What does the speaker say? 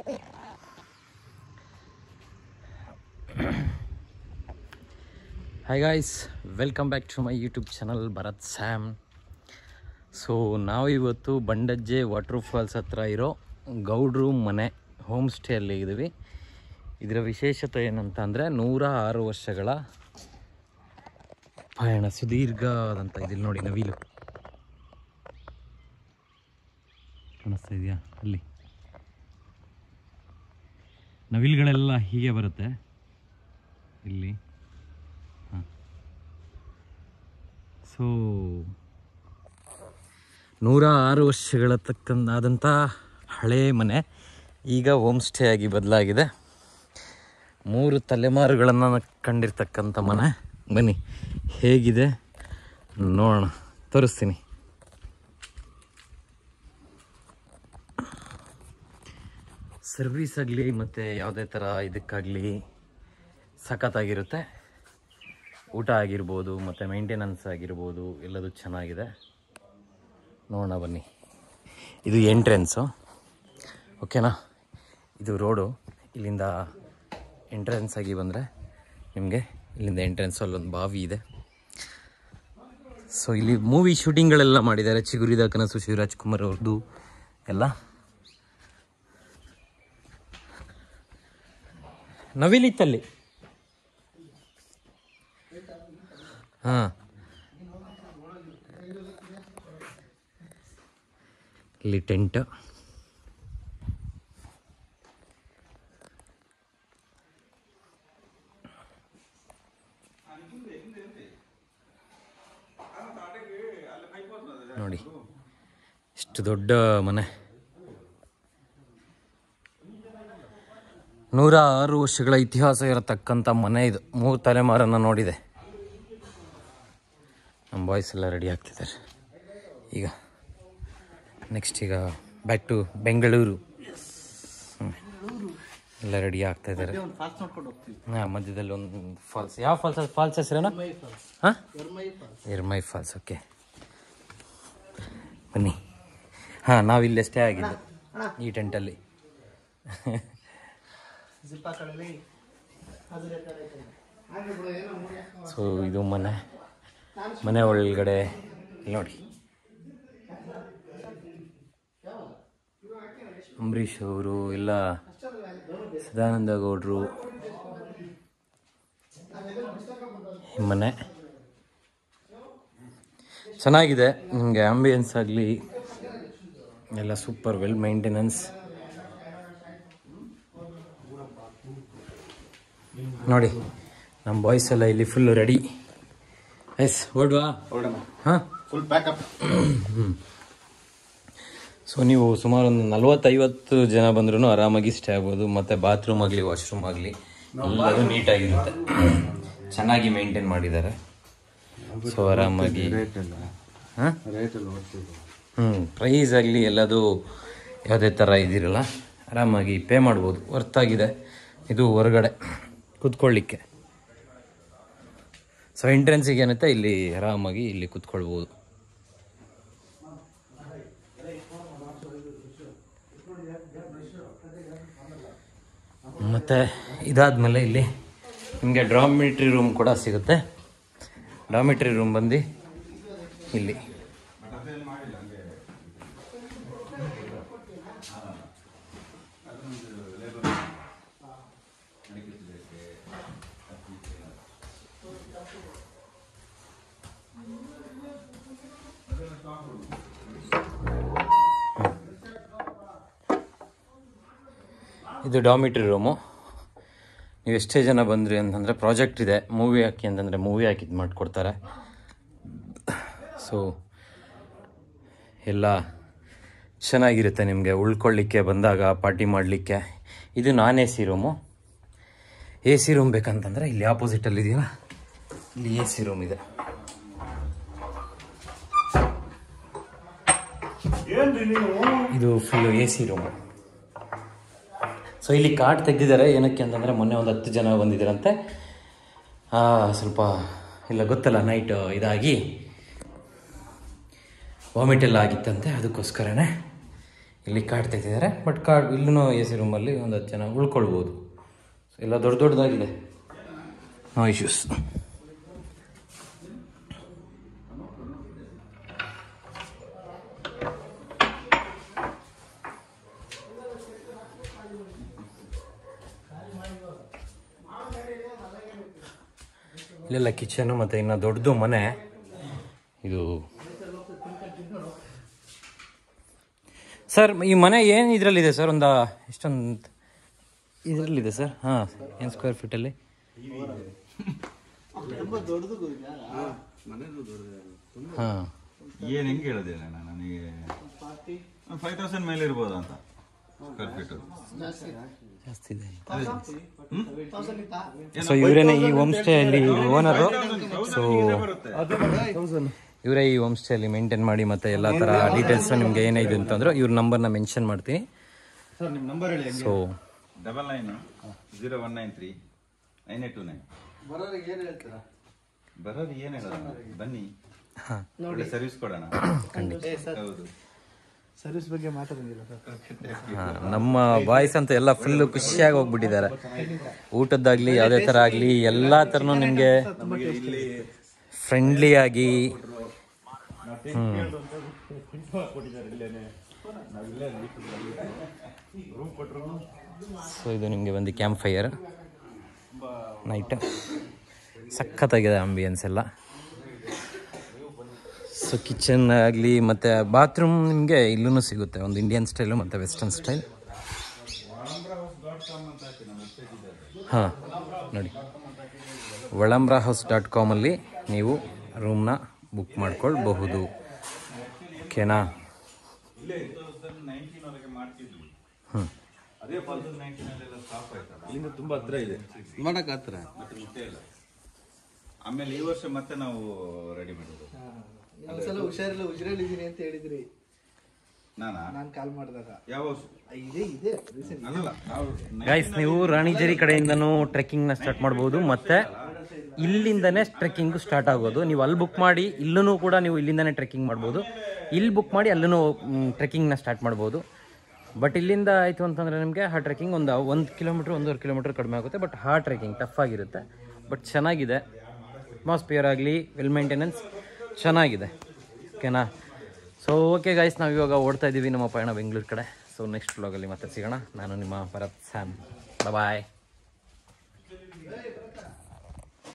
Hi guys, welcome back to my YouTube channel Bharat Sam. So ನಾವು ಇವತ್ತು ಬಂಡಜ್ಜೆ water falls ಹತ್ರ ಇರೋ ಗೌಡ್ರು ಮನೆ ಹೋಮ್ ಸ್ಟೇಯಲ್ಲಿ ಇದ್ದೀವಿ. ಇದರ ವಿಶೇಷತೆ ಏನಂತ ಅಂದರೆ 106 ವರ್ಷಗಳ ಪಯಣ, ಸುದೀರ್ಘವಾದಂಥ. ಇದಿಲ್ಲಿ ನೋಡಿ ನವಿಲು ಕಾಣಿಸ್ತಾ ಇದೆಯಾ? ಅಲ್ಲಿ ನವಿಲುಗಳೆಲ್ಲ ಹೀಗೆ ಬರುತ್ತೆ ಇಲ್ಲಿ. ಸೊ 106 ವರ್ಷಗಳ ಆದಂಥ ಹಳೇ ಮನೆ ಈಗ ಹೋಮ್ ಸ್ಟೇ ಆಗಿ ಬದಲಾಗಿದೆ. 3 ತಲೆಮಾರುಗಳನ್ನು ಕಂಡಿರ್ತಕ್ಕಂಥ ಮನೆ. ಬನ್ನಿ ಹೇಗಿದೆ ನೋಡೋಣ, ತೋರಿಸ್ತೀನಿ. ಸರ್ವಿಸ್ ಆಗಲಿ ಮತ್ತು ಯಾವುದೇ ಥರ ಇದಕ್ಕಾಗಲಿ ಸಖತ್ತಾಗಿರುತ್ತೆ. ಊಟ ಆಗಿರ್ಬೋದು ಮತ್ತು ಮೇಂಟೆನೆನ್ಸ್ ಆಗಿರ್ಬೋದು ಎಲ್ಲದೂ ಚೆನ್ನಾಗಿದೆ. ನೋಡೋಣ ಬನ್ನಿ. ಇದು ಎಂಟ್ರೆನ್ಸು, ಓಕೆನಾ? ಇದು ರೋಡು. ಇಲ್ಲಿಂದ ಎಂಟ್ರೆನ್ಸ್ ಆಗಿ ಬಂದರೆ ನಿಮಗೆ ಇಲ್ಲಿಂದ ಎಂಟ್ರೆನ್ಸಲ್ಲಿ ಒಂದು ಬಾವಿ ಇದೆ. ಸೊ ಇಲ್ಲಿ ಮೂವಿ ಶೂಟಿಂಗ್ಗಳೆಲ್ಲ ಮಾಡಿದ್ದಾರೆ. ಚಿಗುರಿದ ಕನಸು ಶಿವರಾಜ್ ಕುಮಾರ್ ಅವ್ರದ್ದು ಎಲ್ಲ. ನವಿಲಿತ್ತಲ್ಲಿ. ಹಾಂ, ಇಲ್ಲಿ ಟೆಂಟ್. ನೋಡಿ ಇಷ್ಟು ದೊಡ್ಡ ಮನೆ. 106 ವರ್ಷಗಳ ಇತಿಹಾಸ ಇರತಕ್ಕಂಥ ಮನೆ ಇದು. 3 ತಲೆಮಾರನ್ನು ನೋಡಿದೆ. ನಮ್ಮ ಬಾಯ್ಸ್ ಎಲ್ಲ ರೆಡಿ ಆಗ್ತಿದ್ದಾರೆ ಈಗ. ನೆಕ್ಸ್ಟ್ ಈಗ ಬ್ಯಾಕ್ ಟು ಬೆಂಗಳೂರು. ಎಲ್ಲ ರೆಡಿ ಆಗ್ತಾ ಇದ್ದಾರೆ. ಹಾಂ, ಮಧ್ಯದಲ್ಲಿ ಒಂದು ಫಾಲ್ಸ್. ಯಾವ ಫಾಲ್ಸ್? ಫಾಲ್ಸ್ ಹೆಸರೇನಾ? ಹಾಂ, ಎರ್ಮೈ ಫಾಲ್ಸ್. ಓಕೆ ಬನ್ನಿ. ಹಾಂ, ನಾವಿಲ್ಲೇ ಸ್ಟೇ ಆಗಿದ್ದು ಈ ಟೆಂಟಲ್ಲಿ. ಸೊ ಇದು ಮನೆ ಒಳಗಡೆ ನೋಡಿ. ಅಂಬರೀಷ್ ಅವರು ಎಲ್ಲ, ಸದಾನಂದ ಗೌಡರು. ಈ ಮನೆ ಚೆನ್ನಾಗಿದೆ. ನಿಮಗೆ ಆಂಬಿಯನ್ಸ್ ಆಗಲಿ ಎಲ್ಲ ಸೂಪರ್, ವೆಲ್ ಮೇಂಟೆನೆನ್ಸ್. ನೋಡಿ ನಮ್ಮ ಬಾಯ್ಸ್ ಎಲ್ಲ ಇಲ್ಲಿ ಫುಲ್ ರೆಡಿ. ಎಸ್, ಹೊರಡುವಾ? ಹಾಂ, ಫುಲ್ ಪ್ಯಾಕಪ್. ಸೊ ನೀವು ಸುಮಾರು ಒಂದು 40-50 ಜನ ಬಂದ್ರೂ ಆರಾಮಾಗಿ ಸ್ಟೇ ಆಗ್ಬೋದು. ಮತ್ತು ಬಾತ್ರೂಮ್ ಆಗಲಿ ವಾಶ್ರೂಮ್ ಆಗಲಿ ಎಲ್ಲರೂ ನೀಟಾಗಿರುತ್ತೆ. ಚೆನ್ನಾಗಿ ಮೇಂಟೈನ್ ಮಾಡಿದ್ದಾರೆ. ಸೊ ಆರಾಮಾಗಿ. ಹಾಂ, ಪ್ರೈಸ್ ಆಗಲಿ ಎಲ್ಲದು ಯಾವುದೇ ಥರ ಇದಿರಲ್ಲ. ಆರಾಮಾಗಿ ಪೇ ಮಾಡ್ಬೋದು. ವರ್ತಾಗಿದೆ. ಇದು ಹೊರಗಡೆ ಕೂತ್ಕೊಳ್ಳಿಕ್ಕೆ. ಸೊ ಎಂಟ್ರೆನ್ಸಿಗೆ ಏನಂತೆ ಇಲ್ಲಿ ಆರಾಮಾಗಿ ಇಲ್ಲಿ ಕೂತ್ಕೊಳ್ಬೋದು. ಮತ್ತು ಇದಾದಮೇಲೆ ಇಲ್ಲಿ ನಿಮಗೆ ಡಾರ್ಮಿಟ್ರಿ ರೂಮ್ ಕೂಡ ಸಿಗುತ್ತೆ. ಡಾರ್ಮಿಟ್ರಿ ರೂಮ್ ಬಂದು ಇಲ್ಲಿ. ಇದು ಡಾರ್ಮಿಟ್ರಿ ರೂಮು. ನೀವು ಎಷ್ಟೇ ಜನ ಬಂದ್ರಿ ಅಂತಂದರೆ ಪ್ರಾಜೆಕ್ಟ್ ಇದೆ, ಮೂವಿ ಹಾಕಿ ಅಂತಂದರೆ ಮೂವಿ ಹಾಕಿ ಇದು ಮಾಡಿಕೊಡ್ತಾರೆ. ಸೊ ಎಲ್ಲ ಚೆನ್ನಾಗಿರುತ್ತೆ ನಿಮಗೆ ಉಳ್ಕೊಳ್ಳಿಕ್ಕೆ ಬಂದಾಗ, ಪಾರ್ಟಿ ಮಾಡಲಿಕ್ಕೆ. ಇದು ನಾನ್ AC ರೂಮು. AC ರೂಮ್ ಬೇಕಂತಂದರೆ ಇಲ್ಲಿ ಆಪೋಸಿಟಲ್ಲಿ ಇದೆಯಲ್ಲ, ಇಲ್ಲಿ AC ರೂಮ್ ಇದೆ. ಇದು ಫುಲ್ಲು AC ರೂಮು. ಸೊ ಇಲ್ಲಿ ಕಾರ್ಡ್ ತೆಗೆದಿದ್ದಾರೆ. ಏನಕ್ಕೆ ಅಂತಂದರೆ ಮೊನ್ನೆ ಒಂದು 10 ಜನ ಬಂದಿದ್ದಾರಂತೆ. ಸ್ವಲ್ಪ ಇಲ್ಲ ಗೊತ್ತಲ್ಲ, ನೈಟ್ ಇದಾಗಿ ವಾಮಿಟ್ ಎಲ್ಲ ಆಗಿತ್ತಂತೆ. ಅದಕ್ಕೋಸ್ಕರನೇ ಇಲ್ಲಿ ಕಾರ್ಡ್ ತೆಗೆದಿದ್ದಾರೆ. ಬಟ್ ಕಾರ್ಡ್ ಇಲ್ಲೂ ಎ ಸಿ ರೂಮಲ್ಲಿ ಒಂದು 10 ಜನ ಉಳ್ಕೊಳ್ಬೋದು. ಸೊ ಎಲ್ಲ ದೊಡ್ಡದಾಗಿದೆ, ನೋ ಇಶ್ಯೂಸ್. ಇಲ್ಲೆಲ್ಲ ಕಿಚನು ಮತ್ತು ಇನ್ನು ದೊಡ್ಡದು ಮನೆ ಇದು. ಸರ್ ಈ ಮನೆ ಏನು ಇದರಲ್ಲಿದೆ ಸರ್? ಒಂದು ಎಷ್ಟೊಂದು ಇದರಲ್ಲಿದೆ ಸರ್? ಹಾಂ, ಏನು ಸ್ಕ್ವೇರ್ ಫೀಟಲ್ಲಿ? ಹಾಂ, ಏನು ಹೆಂಗೆ ಹೇಳಿದೆ ನನಗೆ 5000 ಮೇಲೆ ಇರ್ಬೋದು ಅಂತ ಸ್ಕ್ವೇರ್ ಫೀಟು ಜಾಸ್ತಿ ಇದೆ. ಸೊ ಇವರೇನೇ ಈ ಹೋಮ್ ಸ್ಟೇ ಅಲ್ಲಿ ಓನರು. ಸೊ ಇವರೇ ಈ ಹೋಮ್ ಸ್ಟೇ ಅಲ್ಲಿ ಮೇಂಟೈನ್ ಮಾಡಿ ಮತ್ತೆ ಎಲ್ಲ ಥರ ಡೀಟೇಲ್ಸ್ ನಿಮ್ಗೆ ಏನಿದೆ ಅಂತಂದ್ರೆ ಇವ್ರ ನಂಬರ್ನ ಮೆನ್ಷನ್ ಮಾಡ್ತೀನಿ. ಸೊ 999019399829 ಬರೋರಿಗೆ ಏನು ಹೇಳೋಣ, ಬನ್ನಿ ಒಳ್ಳೆ ಸರ್ವಿಸ್ ಕೊಡೋಣ. ಹೌದು, ಸರ್ವಿಸ್ ಬಗ್ಗೆ ಮಾತಾಡೋದಿಲ್ಲ ಸರ್. ನಮ್ಮ ಬಾಯ್ಸ್ ಅಂತ ಎಲ್ಲ ಫುಲ್ಲು ಖುಷಿಯಾಗಿ ಹೋಗ್ಬಿಟ್ಟಿದ್ದಾರೆ. ಊಟದ್ದಾಗಲಿ ಯಾವುದೇ ಥರ ಆಗಲಿ ಎಲ್ಲ ಥರನೂ ನಿಮಗೆ ಫ್ರೆಂಡ್ಲಿ ಆಗಿ. ಸೊ ಇದು ನಿಮಗೆ ಬಂದು ಕ್ಯಾಂಪ್ ಫೈರ್ ನೈಟ್ ಸಖತ್ತಾಗಿದೆ ಆಂಬಿಯನ್ಸ್ ಎಲ್ಲ. ಸೊ ಕಿಚನ್ ಆಗಲಿ ಮತ್ತು ಬಾತ್ರೂಮ್ ನಿಮಗೆ ಇಲ್ಲೂ ಸಿಗುತ್ತೆ, ಒಂದು ಇಂಡಿಯನ್ ಸ್ಟೈಲು ಮತ್ತು ವೆಸ್ಟರ್ನ್ ಸ್ಟೈಲ್. ಹಾಂ ನೋಡಿ, walambrahhouse.com ನೀವು ರೂಮ್ನ ಬುಕ್ ಮಾಡ್ಕೊಳ್ಬಹುದು. ಓಕೆನಾ? ಹ್ಞೂ, ತುಂಬಾ ಹತ್ರ ಇದೆ, ಮಾಡಕ್ ಹತ್ರ. ಆಮೇಲೆ ಈ ವರ್ಷ ಮತ್ತೆ ನಾವು ರೆಡಿ ಮಾಡಿದ್ವಿ. ಒಂದ್ಸಲ ಹುಷಾರಿಲ್ಲ, ಉಜ್ರಲ್ಲಿದ್ದೀನಿ ಅಂತ ಹೇಳಿದ್ರಿ. ನಾನು ಕಾಲ್ ಮಾಡಿದಾಗ ಯಾವ ಗೈಸ್ ನೀವು ರಾಣಿಜೇರಿ ಕಡೆಯಿಂದನೂ ಟ್ರೆಕ್ಕಿಂಗ್ನ ಸ್ಟಾರ್ಟ್ ಮಾಡ್ಬೋದು, ಮತ್ತು ಇಲ್ಲಿಂದನೇ ಟ್ರೆಕ್ಕಿಂಗು ಸ್ಟಾರ್ಟ್ ಆಗೋದು. ನೀವು ಅಲ್ಲಿ ಬುಕ್ ಮಾಡಿ ಇಲ್ಲೂ ಕೂಡ ನೀವು ಇಲ್ಲಿಂದನೇ ಟ್ರೆಕ್ಕಿಂಗ್ ಮಾಡ್ಬೋದು. ಇಲ್ಲಿ ಬುಕ್ ಮಾಡಿ ಅಲ್ಲೂ ಟ್ರೆಕ್ಕಿಂಗ್ನ ಸ್ಟಾರ್ಟ್ ಮಾಡ್ಬೋದು. ಬಟ್ ಇಲ್ಲಿಂದ ಆಯಿತು ಅಂತಂದರೆ ನಿಮಗೆ ಆ ಟ್ರೆಕ್ಕಿಂಗ್ ಒಂದು 1 ಕಿಲೋಮೀಟ್ರ್ 1.5 ಕಿಲೋಮೀಟ್ರ್ ಕಡಿಮೆ ಆಗುತ್ತೆ. ಬಟ್ ಆ ಟ್ರೆಕ್ಕಿಂಗ್ ಟಫ್ ಆಗಿರುತ್ತೆ, ಬಟ್ ಚೆನ್ನಾಗಿದೆ. ಅಟ್ಮಾಸ್ಫಿಯರ್ ಆಗಲಿ, ವೆಲ್ ಮೇಂಟೆನೆನ್ಸ್ ಚೆನ್ನಾಗಿದೆ. ಓಕೆನಾ? ಸೊ ಓಕೆ ಗೈಸ್, ನಾವು ಇವಾಗ ಓಡ್ತಾ ಇದ್ದೀವಿ ನಮ್ಮ ಪಯಣ ಬೆಂಗಳೂರು ಕಡೆ. ಸೊ ನೆಕ್ಸ್ಟ್ ವ್ಲಾಗಲ್ಲಿ ಮತ್ತೆ ಸಿಗೋಣ. ನಾನು ನಿಮ್ಮ ಭರತ್ ಸ್ಯಾಮ್. ಬಾಯ್.